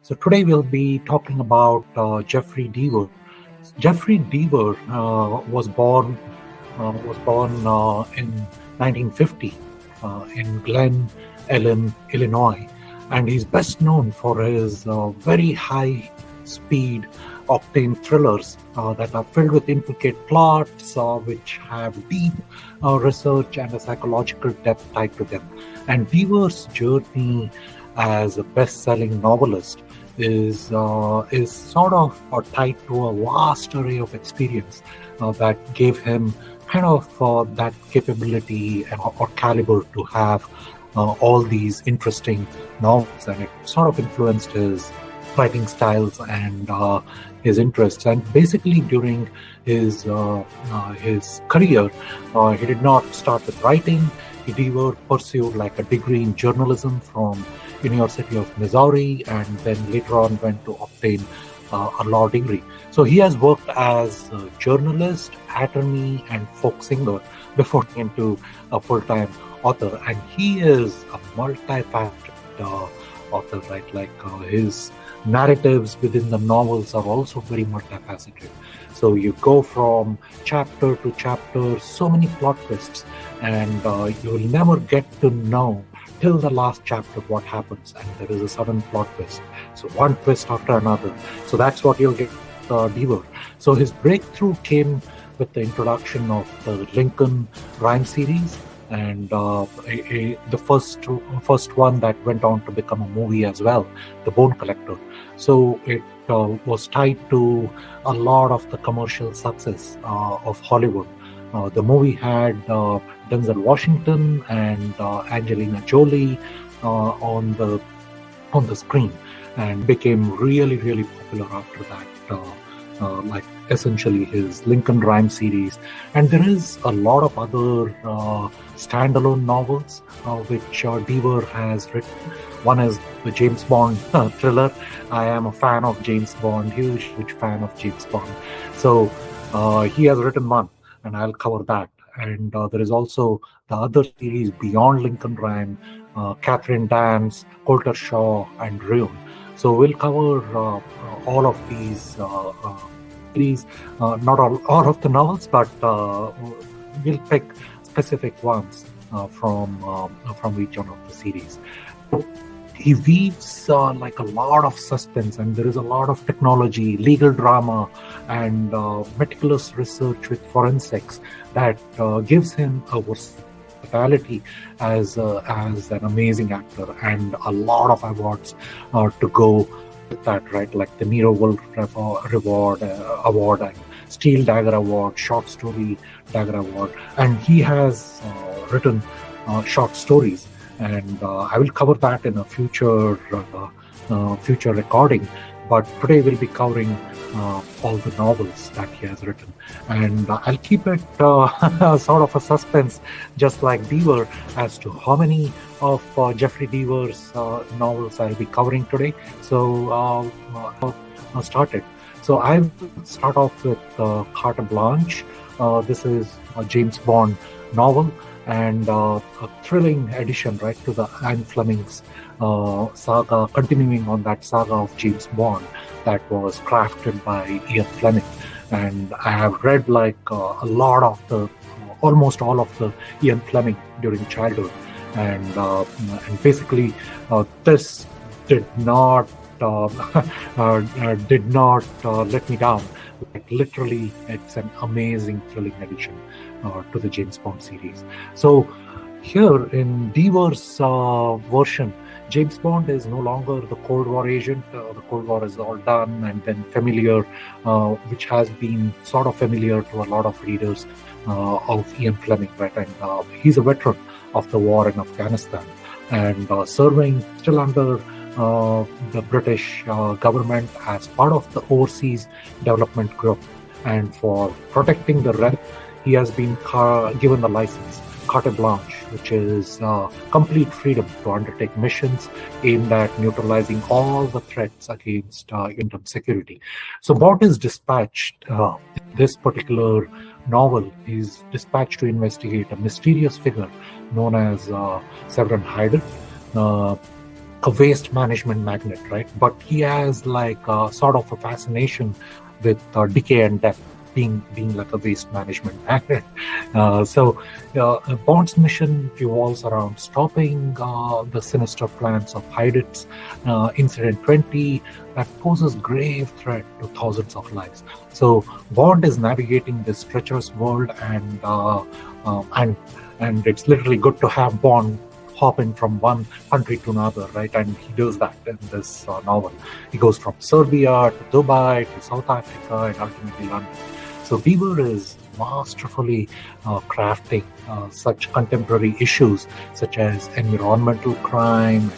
So today we'll be talking about Jeffery Deaver. Jeffery Deaver was born in 1950 in Glen Ellen, Illinois, and he's best known for his very high-speed Octane thrillers that are filled with intricate plots, which have deep research and a psychological depth tied to them. And Deaver's journey as a best-selling novelist is sort of tied to a vast array of experience that gave him kind of that capability or caliber to have all these interesting novels, and it sort of influenced his writing styles and his interests. And basically, during his career, he did not start with writing. He pursued like a degree in journalism from University of Missouri, and then later on went to obtain a law degree. So he has worked as a journalist, attorney, and folk singer before getting into a full-time author. And he is a multifaceted author, right? Like his narratives within the novels are also very multifaceted. So you go from chapter to chapter, so many plot twists, and you will never get to know till the last chapter what happens, and there is a sudden plot twist. So one twist after another. So that's what you'll get Deaver. So his breakthrough came with the introduction of the Lincoln Rhyme series, and the first one that went on to become a movie as well, The Bone Collector. So it was tied to a lot of the commercial success of Hollywood. The movie had Denzel Washington and Angelina Jolie on the screen, and became really popular after that. Like essentially his Lincoln Rhyme series, and there is a lot of other standalone novels which Deaver has written. One is the James Bond thriller. I am a fan of James Bond, huge fan of James Bond. So he has written one, and I'll cover that. And there is also the other series beyond Lincoln Rhyme, Catherine Dance, Coulter Shaw, and Ruin. So we'll cover all of these series, not all of the novels, but we'll pick specific ones from each one of the series. He weaves like a lot of suspense, and there is a lot of technology, legal drama, and meticulous research with forensics that gives him a versatility as an amazing actor, and a lot of awards to go with that, right? Like the Nero Wolf Award, and Steel Dagger Award, Short Story Dagger Award, and he has written short stories. And I will cover that in a future recording. But today we'll be covering all the novels that he has written, and I'll keep it sort of a suspense, just like Deaver, as to how many of Jeffery Deaver's novels I'll be covering today. So I'll start it. So I will start off with Carte Blanche. This is a James Bond novel, and a thrilling addition, right, to the Anne Fleming's saga, continuing on that saga of James Bond that was crafted by Ian Fleming. And I have read like almost all of the Ian Fleming during childhood, and basically this did not let me down. Like literally, it's an amazing, thrilling addition to the James Bond series. So here in Deaver's version, James Bond is no longer the Cold War agent. The Cold War is all done and then familiar, which has been sort of familiar to a lot of readers of Ian Fleming, right? And he's a veteran of the war in Afghanistan, and serving still under the British government as part of the Overseas Development Group. And for protecting the realm, he has been given the license, Carte Blanche, which is complete freedom to undertake missions aimed at neutralizing all the threats against internal security. So Bond is dispatched, this particular novel is dispatched to investigate a mysterious figure known as Severin Hyder. a waste management magnet, right? But he has like a sort of a fascination with decay and death, being like a waste management magnet. Bond's mission revolves around stopping the sinister plans of Hydit's Incident 20 that poses grave threat to thousands of lives. So Bond is navigating this treacherous world, and it's literally good to have Bond hopping from one country to another, right? And he does that in this novel. He goes from Serbia to Dubai to South Africa and ultimately London. So Deaver is masterfully crafting such contemporary issues such as environmental crime and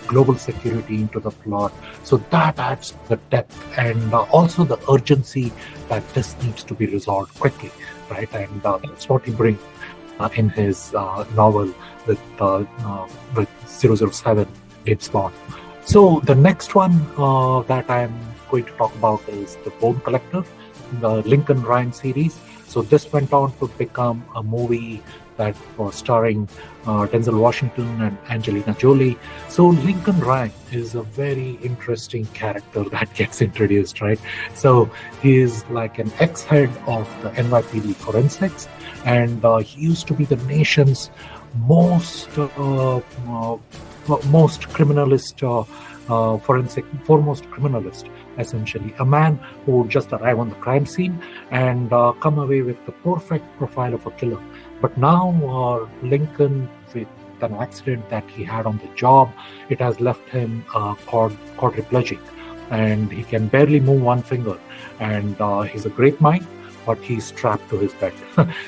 global security into the plot. So that adds the depth and also the urgency that this needs to be resolved quickly, right? And that's what he brings in his novel with 007 James Bond. So the next one that I'm going to talk about is The Bone Collector, the Lincoln Rhyme series. So this went on to become a movie that was starring Denzel Washington and Angelina Jolie. So Lincoln Rhyme is a very interesting character that gets introduced, right? So he is like an ex-head of the NYPD forensics, and he used to be the nation's most criminalist, foremost criminalist, essentially. A man who would just arrive on the crime scene and come away with the perfect profile of a killer. But now Lincoln, with an accident that he had on the job, it has left him quadriplegic, and he can barely move one finger. And he's a great mind, but he's strapped to his bed.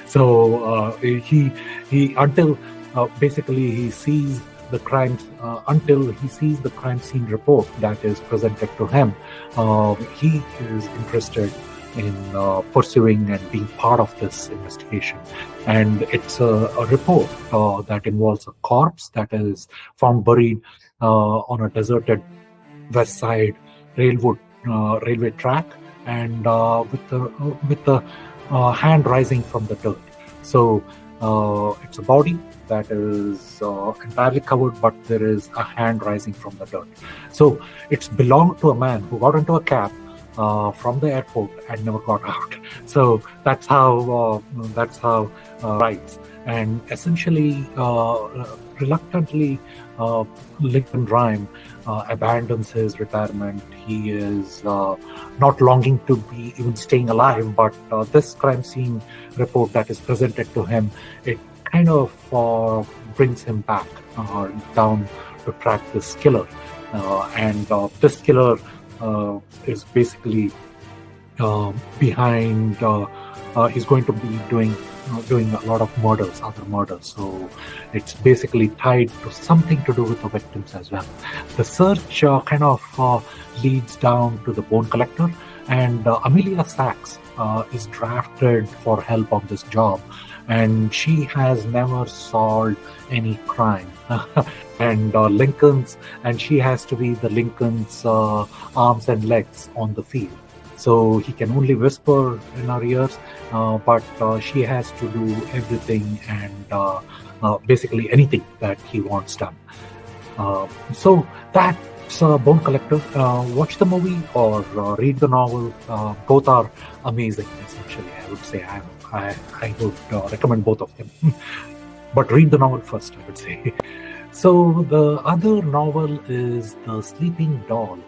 So he until basically he sees the crime until he sees the crime scene report that is presented to him. He is interested in pursuing and being part of this investigation. And it's a report that involves a corpse that is found buried on a deserted west side railway track, and with the hand rising from the dirt. So it's a body that is entirely covered, but there is a hand rising from the dirt. So it's belonged to a man who got into a cab from the airport and never got out. So that's how writes. And essentially, reluctantly, Lincoln Rhyme abandons his retirement. He is not longing to be even staying alive, but this crime scene report that is presented to him, it kind of brings him back down to track this killer. And this killer is basically behind. He's going to be doing a lot of other murders. So it's basically tied to something to do with the victims as well. The search kind of leads down to the Bone Collector, and Amelia Sachs is drafted for help on this job, and she has never solved any crime. And she has to be the Lincoln's arms and legs on the field. So he can only whisper in her ears, but she has to do everything and basically anything that he wants done. So that's Bone Collector. Watch the movie or read the novel. Both are amazing, essentially. I would say I would recommend both of them. But read the novel first, I would say. So the other novel is The Sleeping Doll.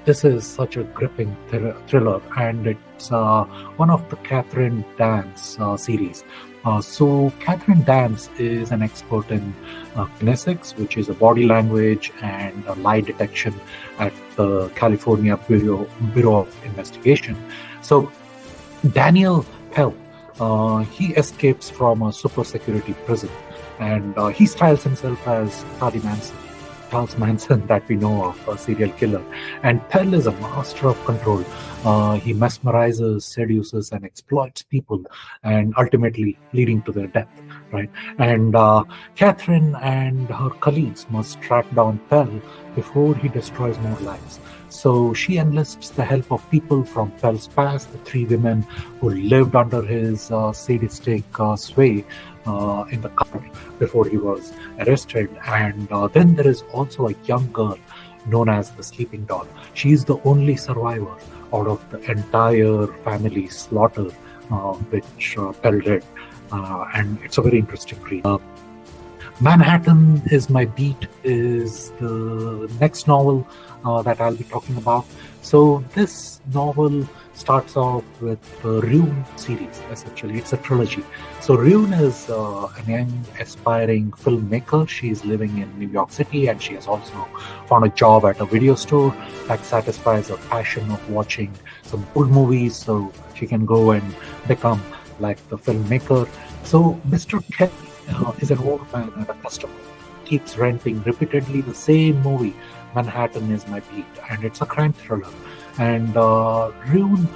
This is such a gripping thriller, and it's one of the Catherine Dance series. So Catherine Dance is an expert in kinesics, which is a body language and lie detection at the California Bureau of Investigation. So Daniel Pell, he escapes from a super security prison, and he styles himself as Charles Manson that we know of, a serial killer. And Pell is a master of control. He mesmerizes, seduces, and exploits people, and ultimately leading to their death. right? And Catherine and her colleagues must track down Pell before he destroys more lives. So she enlists the help of people from Pell's past, the three women who lived under his sadistic sway in the cult before he was arrested. And then there is also a young girl known as the Sleeping Doll. She is the only survivor out of the entire family slaughter which Pell did. And it's a very interesting read. Manhattan is My Beat is the next novel that I'll be talking about. So this novel starts off with the Rune series, essentially. It's a trilogy. So Rune is a young aspiring filmmaker. She's living in New York City, and she has also found a job at a video store that satisfies her passion of watching some old movies so she can go and become like the filmmaker. So Mr. Kelly is an old man and a customer. Keeps renting repeatedly the same movie, Manhattan is My Beat, and it's a crime thriller. And Rune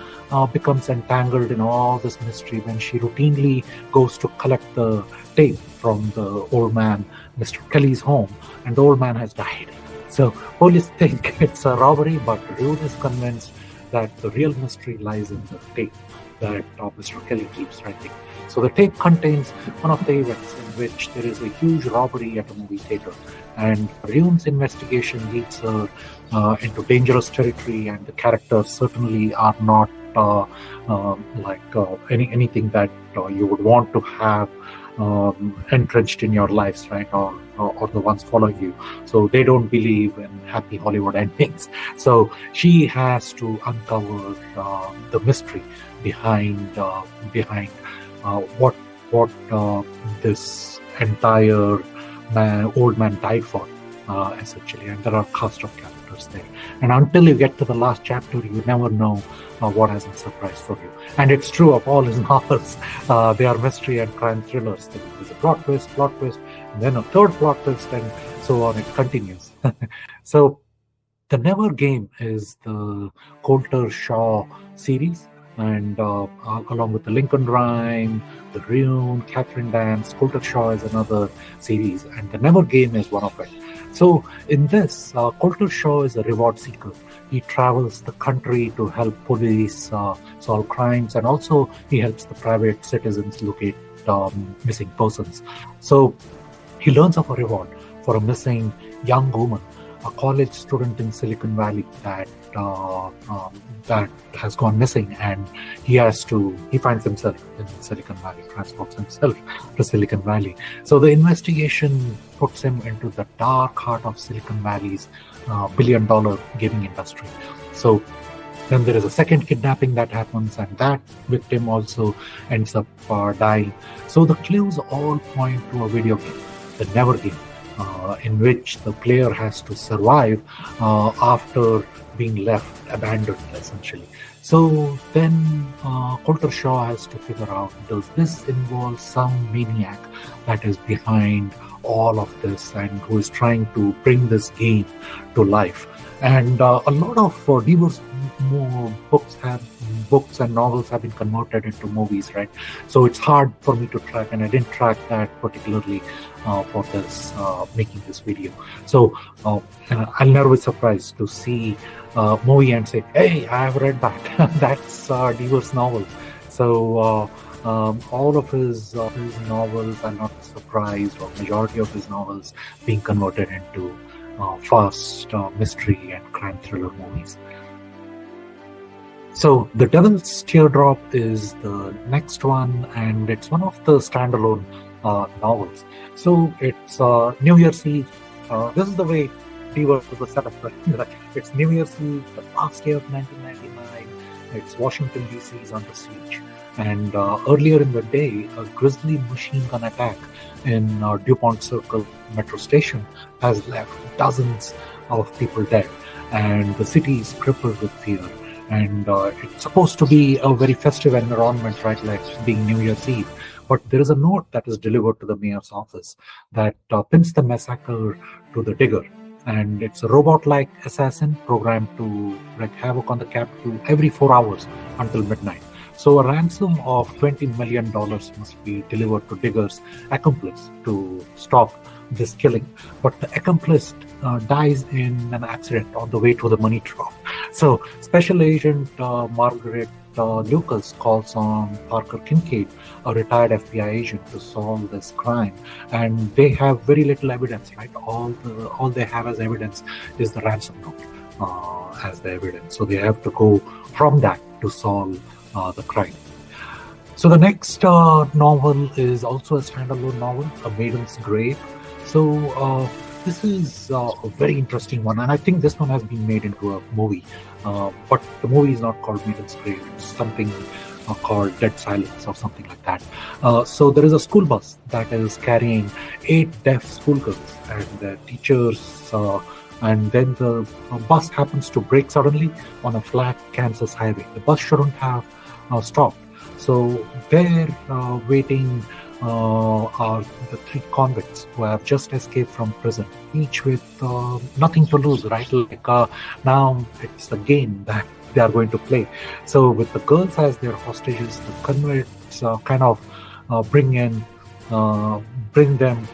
becomes entangled in all this mystery when she routinely goes to collect the tape from the old man, Mr. Kelly's home, and the old man has died. So police think it's a robbery, but Rune is convinced that the real mystery lies in the tape that Mr. Kelly keeps renting. So the tape contains one of the events in which there is a huge robbery at a movie theater, and Rune's investigation leads her into dangerous territory, and the characters certainly are not anything that you would want to have entrenched in your lives, right, or the ones following you. So they don't believe in happy Hollywood endings. So she has to uncover the mystery behind what this entire old man died for, essentially. And there are a cast of characters there. And until you get to the last chapter, you never know what has in surprise for you. And it's true of all his novels. They are mystery and crime thrillers. There's a plot twist, and then a third plot twist, and so on. It continues. So The Never Game is the Coulter Shaw series. And along with the Lincoln Rhyme, the Rune, Catherine Dance, Coulter Shaw is another series, and The Never Game is one of it. So in this, Coulter Shaw is a reward seeker. He travels the country to help police solve crimes, and also he helps the private citizens locate missing persons. So he learns of a reward for a missing young woman, a college student in Silicon Valley that has gone missing, and he finds himself in Silicon Valley, transports himself to Silicon Valley. So the investigation puts him into the dark heart of Silicon Valley's billion-dollar gaming industry. So then there is a second kidnapping that happens, and that victim also ends up dying. So the clues all point to a video game, The Never Game, in which the player has to survive after being left abandoned, essentially. So then Coulter Shaw has to figure out, does this involve some maniac that is behind all of this and who is trying to bring this game to life? And a lot of Deaver's books and novels have been converted into movies, right? So it's hard for me to track, and I didn't track that particularly for this making this video. So I'll never be surprised to see a movie and say, hey, I have read that. That's Deaver's novel. So all of his novels, I'm not surprised, or majority of his novels being converted into fast mystery and crime thriller movies. So The Devil's Teardrop is the next one, and it's one of the standalone novels. So it's New Year's Eve. This is the way Deaver was set up. It's New Year's Eve, the last day of 1999. It's Washington, D.C. is under siege. And earlier in the day, a grisly machine gun attack in DuPont Circle metro station has left dozens of people dead. And the city is crippled with fear. And it's supposed to be a very festive environment, right, like being New Year's Eve. But there is a note that is delivered to the mayor's office that pins the massacre to the digger. And it's a robot-like assassin programmed to wreak havoc on the capital every 4 hours until midnight. So a ransom of $20 million must be delivered to Digger's accomplice to stop this killing. But the accomplice dies in an accident on the way to the money drop. So Special Agent Margaret Lucas calls on Parker Kincaid, a retired FBI agent, to solve this crime, and they have very little evidence. Right, all they have as evidence is the ransom note as the evidence. So they have to go from that to solve the crime. So the next novel is also a standalone novel, A Maiden's Grave. So this is a very interesting one, and I think this one has been made into a movie. But the movie is not called Maiden's Grave. It's something called Dead Silence or something like that. So there is a school bus that is carrying 8 deaf schoolgirls and their teachers, and then the bus happens to brake suddenly on a flat Kansas highway. The bus shouldn't have stopped. So there waiting are the 3 convicts who have just escaped from prison, each with nothing to lose, right? Like now it's a game that they are going to play. So with the girls as their hostages, the convicts kind of bring them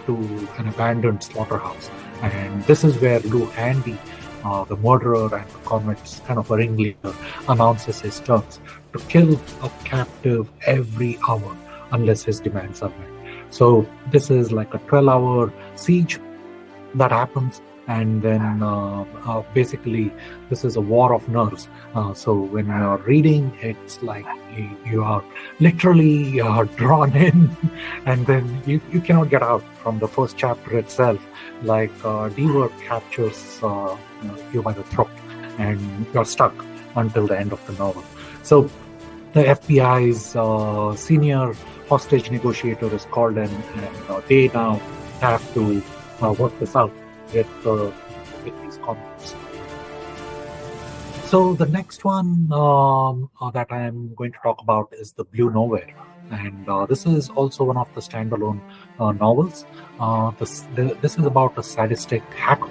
to an abandoned slaughterhouse. And this is where Lou Handy, the murderer and the convicts, kind of a ringleader, announces his terms to kill a captive every hour unless his demands are met. So this is like a 12-hour siege that happens, and then basically this is a war of nerves. So when you're reading, it's like you are literally drawn in, and then you cannot get out from the first chapter itself. Like Deaver captures you by the throat, and you're stuck until the end of the novel. So the FBI's senior hostage negotiator is called in, and they now have to work this out with these convicts. So the next one that I am going to talk about is The Blue Nowhere, and this is also one of the standalone novels. This is about a sadistic hacker.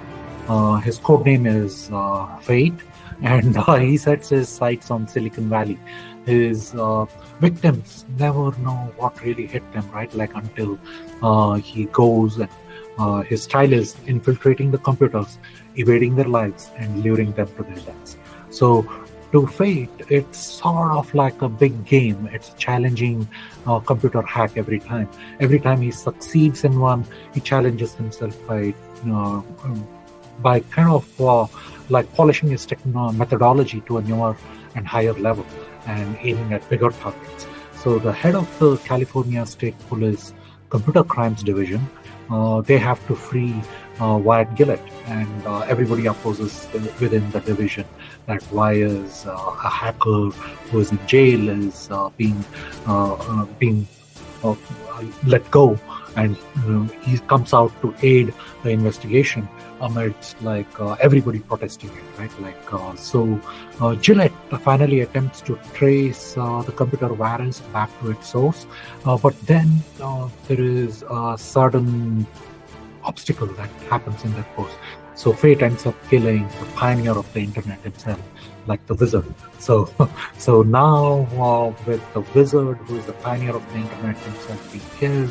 His code name is Fate, and he sets his sights on Silicon Valley. His victims never know what really hit them, right? Like until he goes and his style is infiltrating the computers, evading their lives, and luring them to their deaths. So to Fate, it's sort of like a big game. It's challenging computer hack every time. Every time he succeeds in one, he challenges himself by kind of like polishing his methodology to a newer and higher level and aiming at bigger targets. So the head of the California State Police Computer Crimes Division, they have to free Wyatt Gillett, and everybody opposes within the division that Wyatt is a hacker who is in jail, is being let go, and he comes out to aid the investigation amidst like everybody protesting it, right? Like so Gillett finally attempts to trace the computer virus back to its source, but then there is a sudden obstacle that happens in that course. So Fate ends up killing the pioneer of the internet himself, like the wizard. So now with the wizard, who is the pioneer of the internet himself, being killed,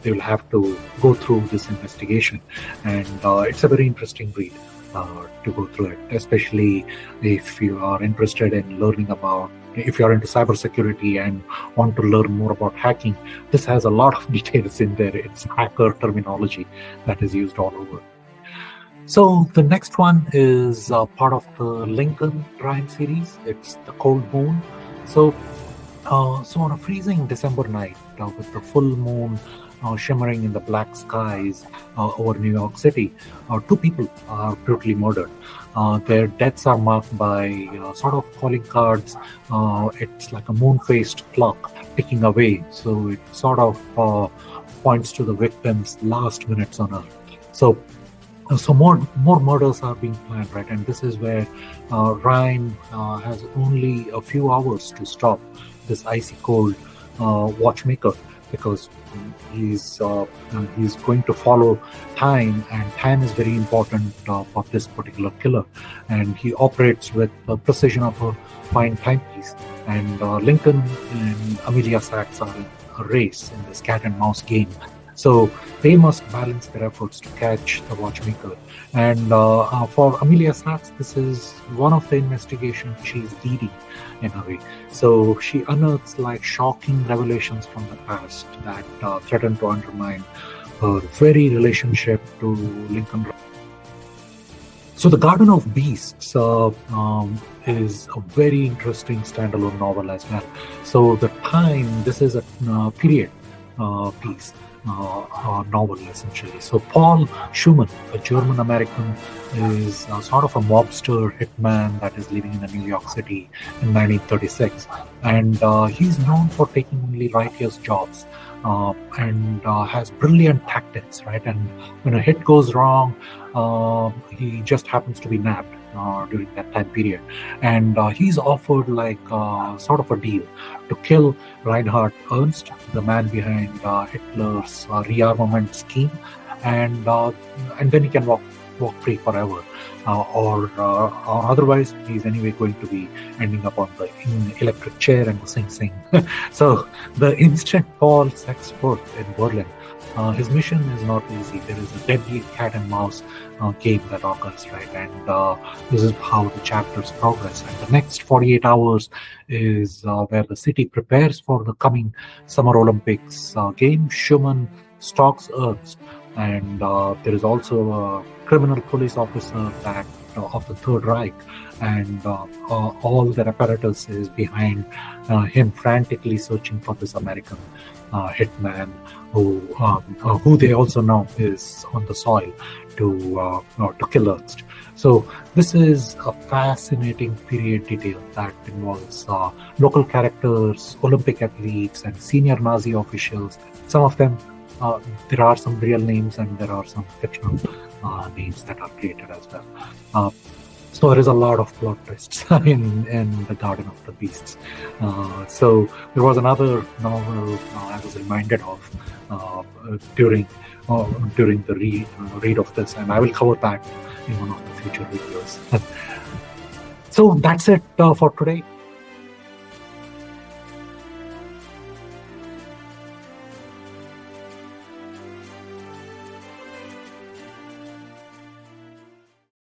they will have to go through this investigation, and it's a very interesting read to go through it, especially if you are interested in learning about, if you're into cybersecurity and want to learn more about hacking. This has a lot of details in there. It's hacker terminology that is used all over. So the next one is part of the Lincoln crime series. It's The Cold Moon. So on a freezing December night with the full moon shimmering in the black skies over New York City, 2 people are brutally murdered. Their deaths are marked by sort of calling cards. It's like a moon-faced clock ticking away. So it sort of points to the victims' last minutes on Earth. So more murders are being planned, right? And this is where Ryan has only a few hours to stop this icy cold watchmaker because he's going to follow time, and time is very important for this particular killer, and he operates with the precision of a fine timepiece. And Lincoln and Amelia Sachs are in a race in this cat and mouse game. So they must balance their efforts to catch the watchmaker. And for Amelia Sachs, this is one of the investigations she's leading in a way. So she unearths like shocking revelations from the past that threaten to undermine her very relationship to Lincoln. So The Garden of Beasts is a very interesting standalone novel as well. So the time, this is a period piece. Novel essentially. So Paul Schumann, a German American, is sort of a mobster hitman that is living in New York City in 1936, and he's known for taking only righteous jobs and has brilliant tactics, right? And when a hit goes wrong, he just happens to be nabbed during that time period, and he's offered like sort of a deal to kill Reinhard Ernst, the man behind Hitler's rearmament scheme, and then he can walk free forever, or otherwise he's anyway going to be ending up on the electric chair and the Sing Sing. So the instant Paul sets foot in Berlin, his mission is not easy. There is a deadly cat and mouse game that occurs, right? And this is how the chapters progress. And the next 48 hours is where the city prepares for the coming Summer Olympics game. Schumann stalks Ernst, and there is also a criminal police officer that of the Third Reich, and all their apparatus is behind him, frantically searching for this American hitman who they also know is on the soil to kill Ernst. So this is a fascinating period detail that involves local characters, Olympic athletes, and senior Nazi officials. Some of them, there are some real names and there are some fictional names that are created as well. So there is a lot of plot twists in The Garden of the Beasts. So there was another novel I was reminded of during the read of this, and I will cover that in one of the future videos. So that's it for today.